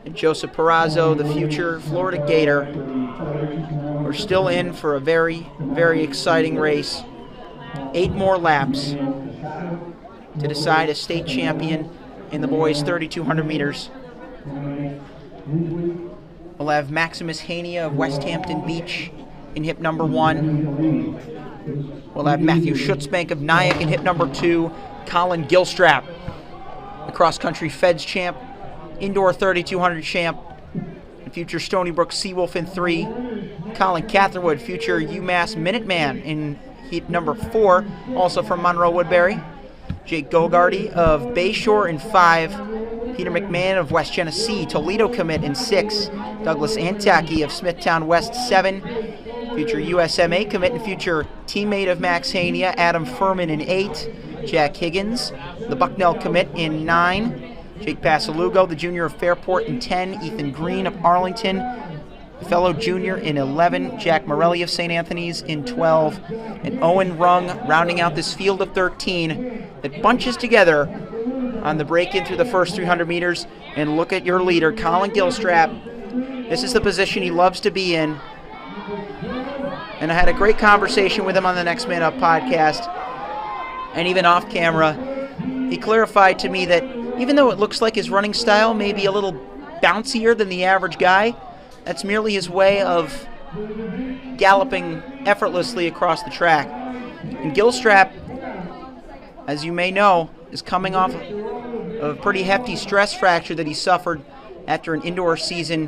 and Joseph Perazzo, the future Florida Gator. We're still in for a very, very exciting race. 8 more laps to decide a state champion in the boys 3,200 meters. We'll have Maximus Hania of West Hampton Beach in hip number 1. We'll have Matthew Schutzbank of Nyack in hip number 2. Collin Gilstrap, the cross-country Feds champ, indoor 3,200 champ, and future Stony Brook Seawolf in 3. Colin Catherwood, future UMass Minuteman in heat number 4, also from Monroe-Woodbury. Jake Gogarty of Bayshore in 5. Peter McMahon of West Genesee, Toledo commit in 6. Douglas Antaki of Smithtown West 7. Future USMA commit and future teammate of Max Hania, Adam Furman in 8. Jack Higgins, the Bucknell commit in 9. Jake Pasalugo, the junior of Fairport in 10. Ethan Green of Arlington, fellow junior in 11. Jack Morelli of St. Anthony's in 12. And Owen Rung rounding out this field of 13 that bunches together on the break-in through the first 300 meters. And look at your leader, Collin Gilstrap. This is the position he loves to be in. And I had a great conversation with him on the Next Man Up podcast. And even off camera, he clarified to me that even though it looks like his running style may be a little bouncier than the average guy, that's merely his way of galloping effortlessly across the track. And Gilstrap, as you may know, is coming off of a pretty hefty stress fracture that he suffered after an indoor season,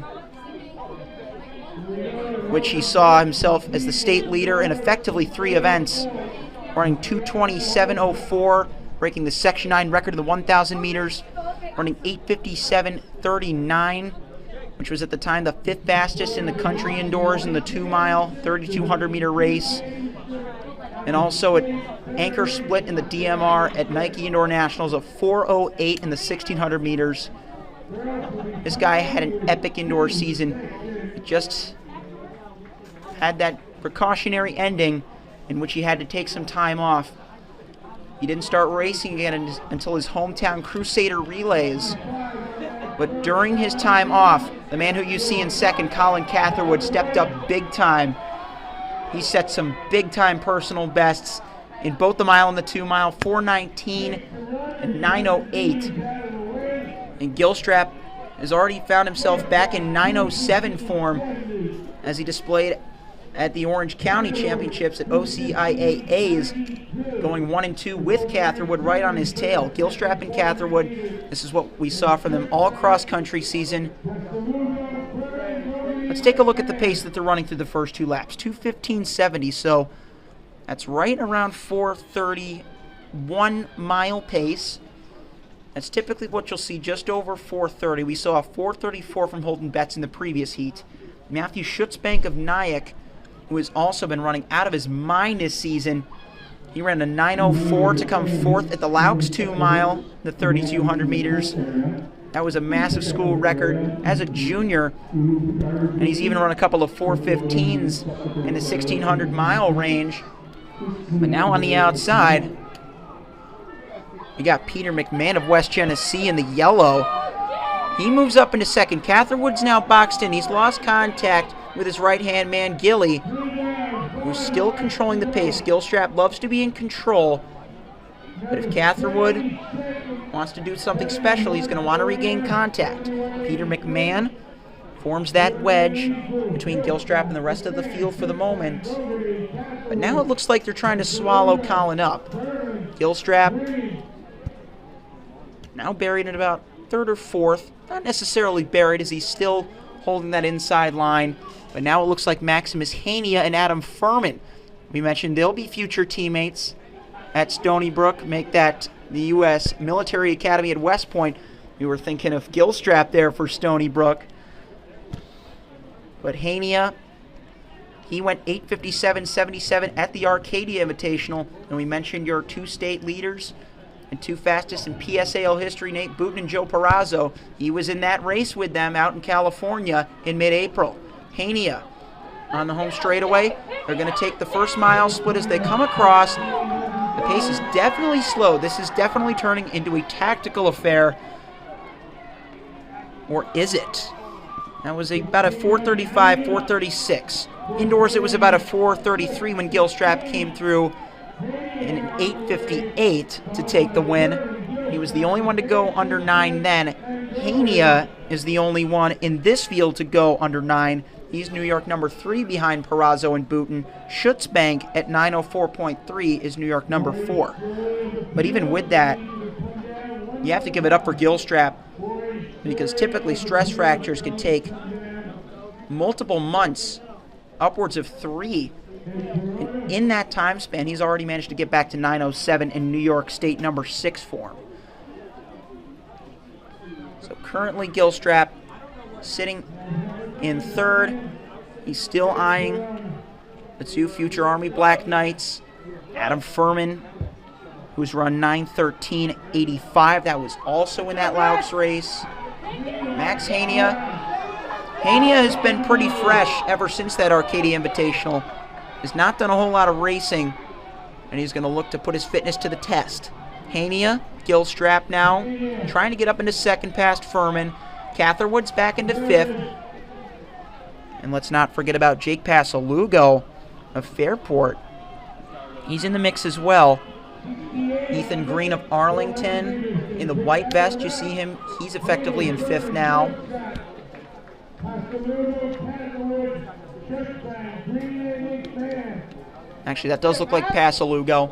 which he saw himself as the state leader in effectively 3 events, running 2:27.04, breaking the Section 9 record of the 1,000 meters, running 8:57.39, which was at the time the 5th fastest in the country indoors in the 2-mile, 3,200-meter race, and also at anchor split in the DMR at Nike Indoor Nationals of 4:08 in the 1,600 meters. This guy had an epic indoor season. He just had that precautionary ending in which he had to take some time off. He didn't start racing again until his hometown Crusader Relays. But during his time off, the man who you see in second, Colin Catherwood, stepped up big time. He set some big-time personal bests in both the mile and the 2-mile, 4:19 and 9:08. And Gilstrap has already found himself back in 9:07 form as he displayed at the Orange County Championships at OCIAA's, going 1 and 2 with Catherwood right on his tail. Gilstrap and Catherwood, this is what we saw from them all cross-country season. Let's take a look at the pace that they're running through the first 2 laps. 2:15.70, so that's right around 4:31 mile pace. That's typically what you'll see, just over 4:30. We saw a 4:34 from Holden Betts in the previous heat. Matthew Schutzbank of Nyack, who has also been running out of his mind this season, he ran a 9:04 to come 4th at the Laux 2-mile, the 3,200 meters. That was a massive school record as a junior, and he's even run a couple of 4:15s in the 1,600-mile range. But now on the outside, we got Peter McMahon of West Genesee in the yellow. He moves up into second. Catherwood's now boxed in. He's lost contact with his right-hand man, Gilly, who's still controlling the pace. Gilstrap loves to be in control, but if Catherwood wants to do something special, he's going to want to regain contact. Peter McMahon forms that wedge between Gilstrap and the rest of the field for the moment. But now it looks like they're trying to swallow Collin up. Gilstrap now buried in about 3rd or 4th. Not necessarily buried, as he's still holding that inside line. But now it looks like Maximus Hania and Adam Furman, we mentioned they'll be future teammates at Stony Brook, make that the U.S. Military Academy at West Point. We were thinking of Gilstrap there for Stony Brook. But Hania, he went 8:57.77 at the Arcadia Invitational. And we mentioned your 2 state leaders and 2 fastest in PSAL history, Nate Booten and Joe Perazzo. He was in that race with them out in California in mid-April. Hania on the home straightaway. They're going to take the first mile split as they come across. The pace is definitely slow. This is definitely turning into a tactical affair. Or is it? That was about a 4:35, 4:36. Indoors, it was about a 4:33 when Gilstrap came through in an 8:58 to take the win. He was the only one to go under 9 then. Hania is the only one in this field to go under 9. He's New York number 3 behind Perazzo and Booten. Schutzbank at 904.3 is New York number 4. But even with that, you have to give it up for Gilstrap, because typically stress fractures can take multiple months, upwards of 3. And in that time span, he's already managed to get back to 907 in New York State number 6 form. So currently Gilstrap sitting in 3rd. He's still eyeing the 2 future Army Black Knights. Adam Furman, who's run 9:13.85. That was also in that Laux race. Max Hania. Hania has been pretty fresh ever since that Arcadia Invitational. Has not done a whole lot of racing, and he's going to look to put his fitness to the test. Hania, Gilstrap now, trying to get up into 2nd past Furman. Catherwood's back into 5th. And let's not forget about Jake Pasalugo of Fairport. He's in the mix as well. Ethan Green of Arlington in the white vest. You see him. He's effectively in 5th now. Actually, that does look like Pasalugo.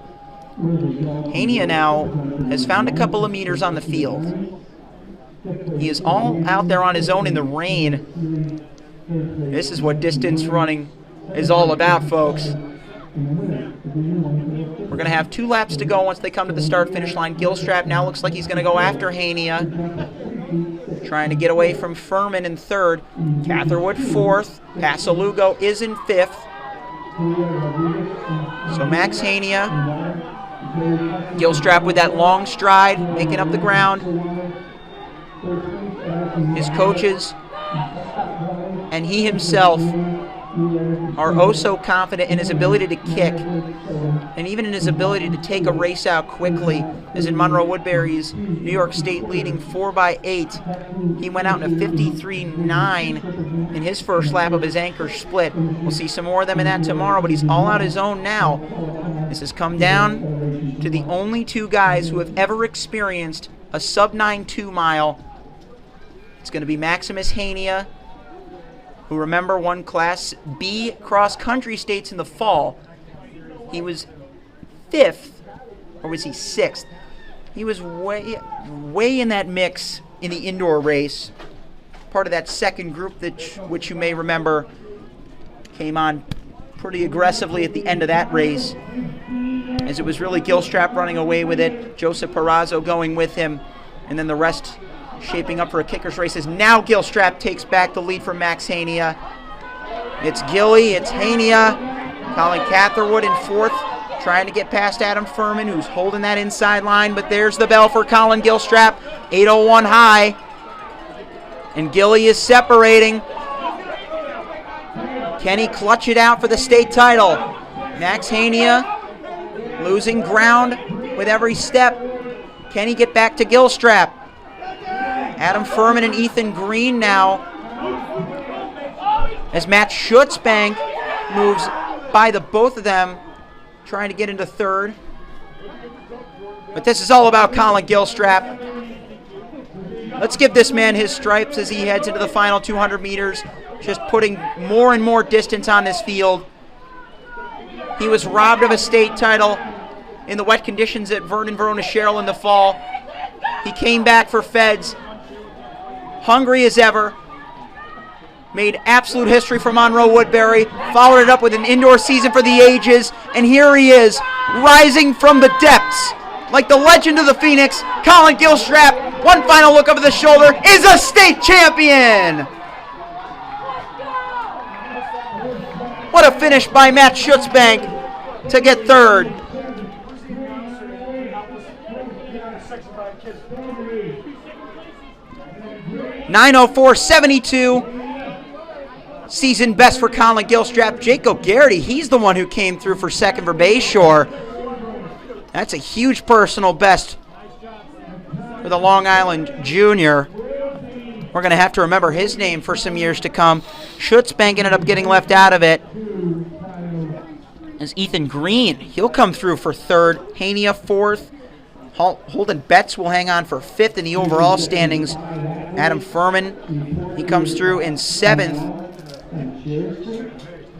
Hania now has found a couple of meters on the field. He is all out there on his own in the rain. This is what distance running is all about, folks. We're going to have 2 laps to go once they come to the start-finish line. Gilstrap now looks like he's going to go after Hania, trying to get away from Furman in 3rd. Catherwood 4th. Pasalugo is in 5th. So Max Hania, Gilstrap with that long stride, making up the ground. His coaches and he himself are oh so confident in his ability to kick, and even in his ability to take a race out quickly, as in Monroe-Woodbury's New York State leading 4x8. He went out in a 53.9 in his first lap of his anchor split. We'll see some more of them in that tomorrow, but he's all out his own now. This has come down to the only 2 guys who have ever experienced a sub-9 2-mile. It's going to be Maximus Hania, who, remember, won Class B cross-country states in the fall. He was 5th, or was he 6th? He was way in that mix in the indoor race. Part of that second group, which you may remember came on pretty aggressively at the end of that race, as it was really Gilstrap running away with it, Joseph Perazzo going with him, and then the rest shaping up for a kicker's race. As now Gilstrap takes back the lead from Max Hania. It's Gilly, it's Hania. Collin Catherwood in 4th, trying to get past Adam Furman, who's holding that inside line, but there's the bell for Collin Gilstrap. 8:01 high. And Gilly is separating. Can he clutch it out for the state title? Max Hania losing ground with every step. Can he get back to Gilstrap? Adam Furman and Ethan Green now, as Matt Schutzbank moves by the both of them, trying to get into 3rd. But this is all about Collin Gilstrap. Let's give this man his stripes as he heads into the final 200 meters, just putting more and more distance on this field. He was robbed of a state title in the wet conditions at Vernon Cheryl in the fall. He came back for Feds, hungry as ever, made absolute history for Monroe-Woodbury, followed it up with an indoor season for the ages, and here he is, rising from the depths. Like the legend of the Phoenix, Collin Gilstrap, one final look over the shoulder, is a state champion! What a finish by Matt Schutzbank to get 3rd. (9:04.72). Season best for Collin Gilstrap. Jake O'Garrity, he's the one who came through for 2nd for Bayshore. That's a huge personal best for the Long Island junior. We're going to have to remember his name for some years to come. Schutzbank ended up getting left out of it. As Ethan Green, he'll come through for third. Hania fourth. Holden Betts will hang on for fifth in the overall standings. Adam Furman, he comes through in seventh.